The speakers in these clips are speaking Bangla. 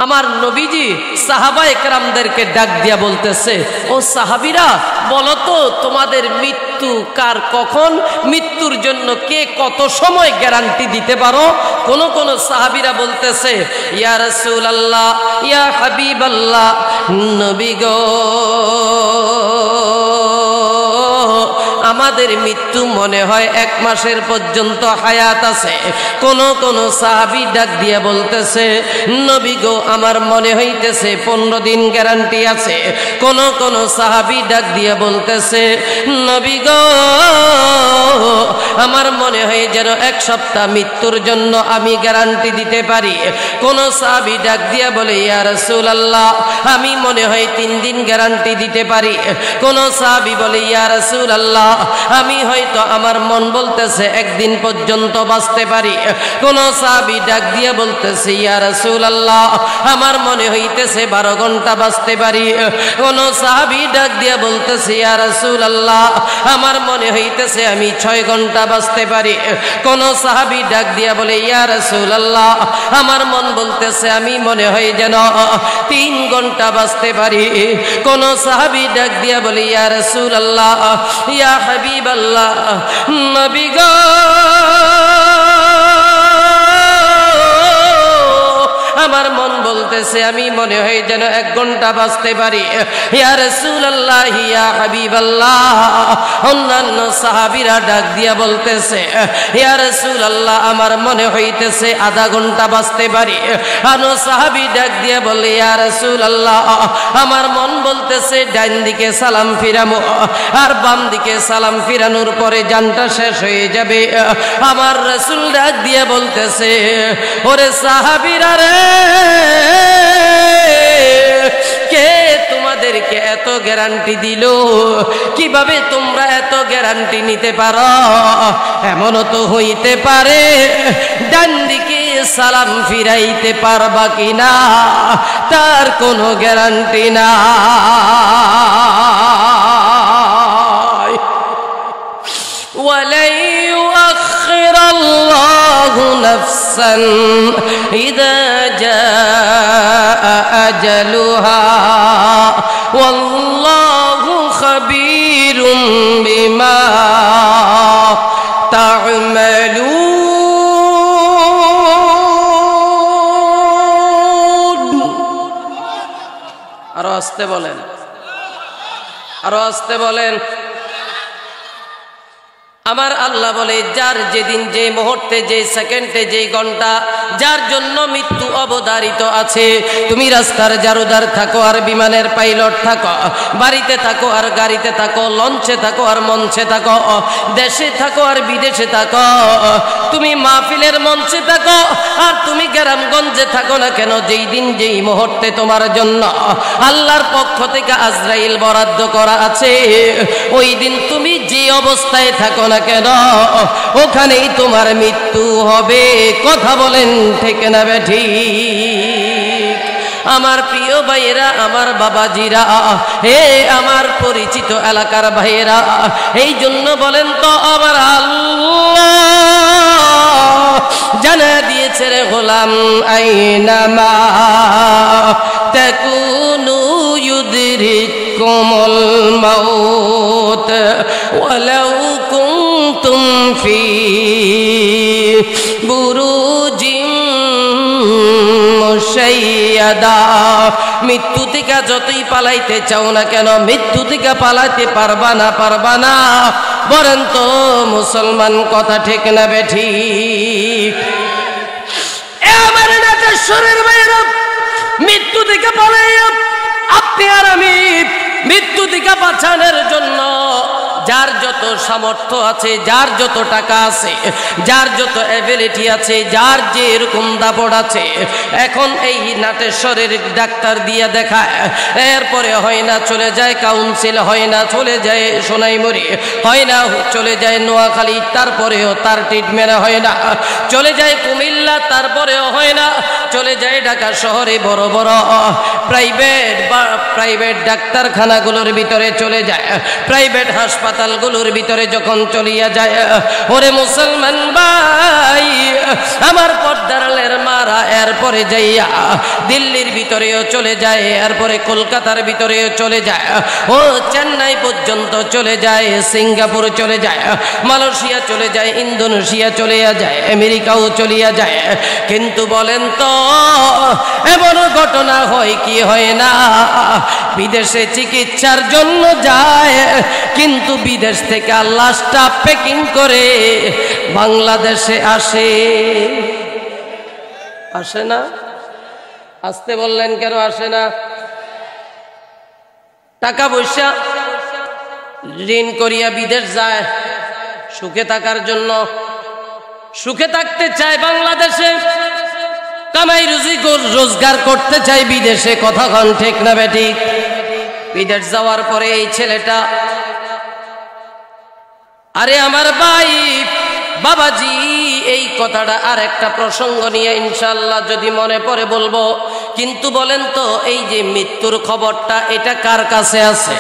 আমার নবীজি সাহাবায়ে কেরামদেরকে ডাক দিয়া বলতেছে, ও সাহাবীরা, বলো তো তোমাদের মৃত্যু কার কখন, মৃত্যুর জন্য কে কত সময় গ্যারান্টি দিতে পারো? কোন কোন সাহাবীরা বলতেছে, ইয়া রাসূলুল্লাহ, ইয়া হাবিবাল্লাহ, নবী গো, আমাদের মৃত্যু মনে হয় 1 মাসের পর্যন্ত হায়াত আছে। কোন কোন সাহাবী ডাক দিয়ে বলতেছে, নবী গো, আমার মনে হইতেছে 15 দিন গ্যারান্টি আছে। কোন কোন সাহাবী ডাক দিয়ে বলতেছে, নবী গো, আমার মনে হয় যেন 1 সপ্তাহ মৃত্যুর জন্য আমি গ্যারান্টি দিতে পারি। কোন সাহাবী ডাক দিয়ে বলে, ইয়া রাসূলুল্লাহ, আমি মনে হয় 3 দিন গ্যারান্টি দিতে পারি। কোন সাহাবী বলে, ইয়া রাসূলুল্লাহ, আমি হয়তো আমার মন বলতেছে 1 দিন পর্যন্ত বাঁচতে পারি। কোন সাহাবী ডাক দিয়ে বলতেছে, ইয়া রাসূলুল্লাহ, আমার মনে হইতেছে 12 ঘন্টা বাঁচতে পারি। কোন সাহাবী ডাক দিয়ে বলতেছে, ইয়া রাসূলুল্লাহ, আমার মনে হইতেছে আমি 6 ঘন্টা বাঁচতে পারি। কোন সাহাবী ডাক দিয়ে বলে, ইয়া রাসূলুল্লাহ, আমার মন বলতেছে আমি মনে হয় যেন 3 ঘন্টা বাঁচতে পারি। কোন সাহাবী ডাক দিয়ে বলে, ইয়া রাসূলুল্লাহ, ইয়া হাবিবাল্লাহ, নবী গো, আমার মন বলতেছে আমি মনে হয় যেন 1 ঘন্টা বাঁচতে পারি। ইয়া রাসূলুল্লাহ, ইয়া হাবিবাল্লাহ, অন্যান্য সাহাবীরা ডাক দিয়া বলতেছে, ইয়া রাসূলুল্লাহ, আমার মনে হইতেছে আধা ঘন্টা বাঁচতে পারি। আর সাহাবী ডাক দিয়া বলে, ইয়া রাসূলুল্লাহ, আমার মন বলতেছে ডান দিকে সালাম ফিরামো, আর বাম দিকে সালাম ফিরানোর পরে জানটা শেষ হয়ে যাবে। আমার রাসূল ডাক দিয়া বলতেছে, ওরে সাহাবীরা রে, কে তোমাদেরকে এত গ্যারান্টি দিল? কিভাবে তোমরা এত গ্যারান্টি নিতে পারো? এমনও তো হইতে পারে ডান দিকে সালাম ফিরাইতে পারবা কিনা তার কোনো গ্যারান্টি না। ওয়ালাই ইউআখিরাল্লাহু নাফসান ইযা জাআ আজালুহা ওয়াল্লাহু খাবীরুম বিমা তা'মালুন। আরো আস্তে বলেন, আরো আস্তে বলেন। আমার আল্লাহ বলে, যার যেদিন, যে মুহূর্তে, যে সেকেন্ডে, যে ঘন্টা যার জন্য মৃত্যু অবধারিত আছে, তুমি রাস্তার জারুদার থাকো আর বিমানের পাইলট থাকো, বাড়িতে থাকো আর গাড়িতে থাকো, লঞ্চে থাকো আর মঞ্চে থাকো, দেশে থাকো আর বিদেশে থাকো, তুমি মাহফিলের মঞ্চে থাকো আর তুমি গ্রামগঞ্জে থাকো না কেন, যেই দিন যেই মুহূর্তে তোমার জন্য আল্লাহর পক্ষ থেকে আজরাইল বরাদ্দ করা আছে, ওই দিন তুমি যে অবস্থায় থাকো না কেন ওখানেই তোমার মৃত্যু হবে। কথা বলেন ঠিক না বেঠিক? আমার প্রিয় ভাইয়েরা, আমার বাবাজিরা, হে আমার পরিচিত এলাকার ভাইয়েরা, এই জন্য বলেন তো আমার আল্লাহ জানা দিয়েছে রে গোলাম, আইনামা তাকুনু ইউদরিকুমুল মাউত ওয়ালাউ কুনতুম ফি বুরুজিম মুশাইয়াদা। মৃত্যু থেকে যতই পালাইতে চাও না কেন, মৃত্যু থেকে পালাইতে পারবা না, পারবা না। বলেন তো মুসলমান, কথা ঠিক না বেঠিক? আমার নাটেশ্বরের বাইরে মৃত্যু থেকে পালাইয়া আপনি আর আমি মৃত্যু থেকে বাঁচানোর জন্য যার যত সামর্থ্য আছে, যার যত টাকা আছে, যার যত অ্যাবিলিটি আছে, যার যে এরকম দাপট আছে, এখন এই নাটেশ্বরের ডাক্তার দিয়ে দেখায়, এরপরে হয় না চলে যায় কাউন্সিল, হয় না চলে যায় সোনাইমুড়ি, হয় না চলে যায় নোয়াখালী, তারপরেও তার ট্রিটমেন্ট হয় না, চলে যায় কুমিল্লা, তারপরেও হয় না, চলে যায় ঢাকা শহরে বড় বড় প্রাইভেট ডাক্তারখানাগুলোর ভিতরে চলে যায়, প্রাইভেট হাসপাতাল হাসপাতালগুলোর ভিতরে যখন চলিয়া যায়, ওরে মুসলমান ভাই আমার পর্দারের মারা এরপরে যাইয়া দিল্লির ভিতরেও চলে যায়, এরপরে কলকাতার ভিতরেও চলে যায়, ও চেন্নাই পর্যন্ত চলে যায়, সিঙ্গাপুর চলে যায়, মালয়েশিয়া চলে যায়, ইন্দোনেশিয়া চলে যায়, আমেরিকাও চলিয়া যায়। কিন্তু বলেন তো এমন ঘটনা হয় কি হয় না? বিদেশে চিকিৎসার জন্য যায়, কিন্তু বিদেশ থেকে লাশটা প্যাকিং করে বাংলাদেশে আসে না? আসতে বললেন কেন আসে না? টাকা পয়সা ঋণ করিয়া বিদেশ যায় সুখে থাকার জন্য, সুখে থাকতে চায় বাংলাদেশে, কামাই রুজি রোজগার করতে চাই বিদেশে। কথা কন ঠিক না বেঠিক? বিদেশ যাওয়ার পরে এই ছেলেটা, আরে আমার ভাই বাবাজি এই কথাটা আর একটা প্রসঙ্গ নিয়ে ইনশাআল্লাহ যদি মনে পড়ে বলবো, কিন্তু বলেন তো এই যে মৃত্যুর খবরটা এটা কার কাছে আছে?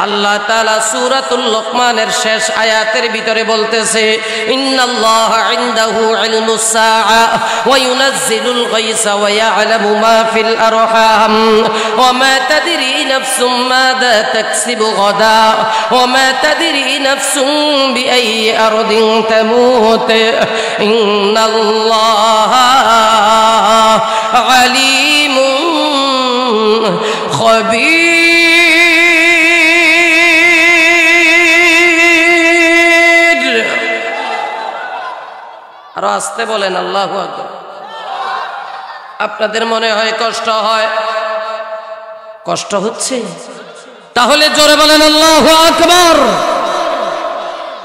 আল্লাহ তাআলা সূরাতুল লোকমানের শেষ আয়াতের ভিতরে বলতেছে, ইন্নাল্লাহা ইনদাহু ইলমুস সাআ ওয়া ইউনাজ্জিলুল গায়সা ওয়া ইয়ালামু মা ফিল আরহাম ওয়া মা তাদরি নাফসুম মাযা তাকসিবু গাদা ওয়া মা তাদরি নাফসুম বিআইয়ি আরদিন তামুত ইন্নাল্লাহা আলিমুন খবীর। আরো আসতে বলেন আল্লাহু আকবার। আপনাদের মনে হয় কষ্ট হয়? কষ্ট হচ্ছে? তাহলে জোরে বলেন আল্লাহু আকবার।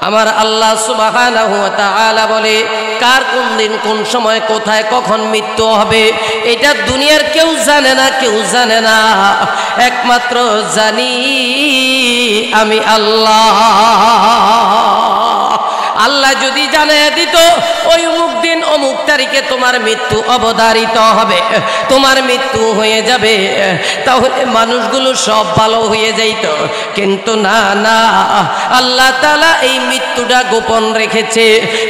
আমার আল্লাহ সুবহানাহু ওয়া তাআলা বলে, কার কোন দিন কোন সময় কোথায় কখন মৃত্যু হবে এটা দুনিয়ার কেউ জানে না, কেউ জানে না, একমাত্র জানি আমি আল্লাহ। আল্লাহ যদি জানিয়ে দিত ওই অমুক দিন অমুক তারিখে তোমার মৃত্যু অবধারিত হবে, তোমার মৃত্যু হয়ে যাবে, তাহলে মানুষগুলো সব ভালো হয়ে যাইত। কিন্তু না না, আল্লাহ তাআলা এই মৃত্যুটা গোপন রেখেছে।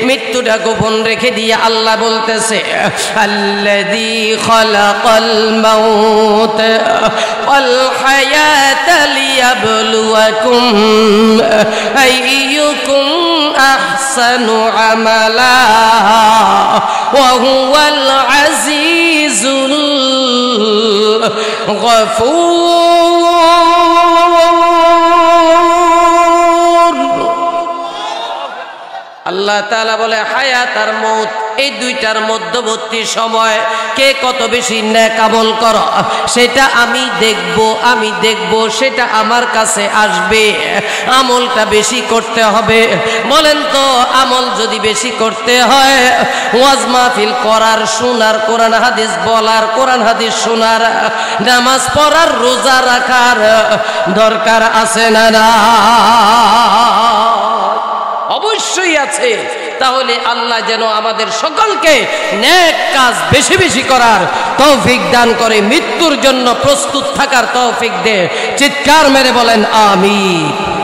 মৃত্যুটা গোপন রেখে দিয়ে আল্লাহ বলতেছে, আল্লাযী খালাকাল মাউত ওয়াল হায়াতা লিয়াবলুয়াকুম আইয়ুকুম আহসানু আমালা ওয়া হুয়াল আজিজুল গফুর। আল্লাহ তাআলা বলে, হায়াত আর মউত এই দুইটার মধ্যবর্তী সময় কে কত বেশি নেক আমল করো সেটা আমি দেখব, সেটা আমার কাছে আসবে। আমলটা বেশি করতে হবে। বলেন তো আমল যদি বেশি করতে হয়, ওয়াজ মাহফিল করার, শোনার, কোরআন হাদিস বলার, কোরআন হাদিস শোনার, নামাজ পড়ার, রোজা রাখার দরকার আছে না? না, অবশ্যই আছে। তাহলে আল্লাহ যেন আমাদের সকলকে নেক কাজ বেশি বেশি করার তৌফিক দান করে, মৃত্যুর জন্য প্রস্তুত থাকার তৌফিক দে। চিৎকার মেরে বলেন আমিন।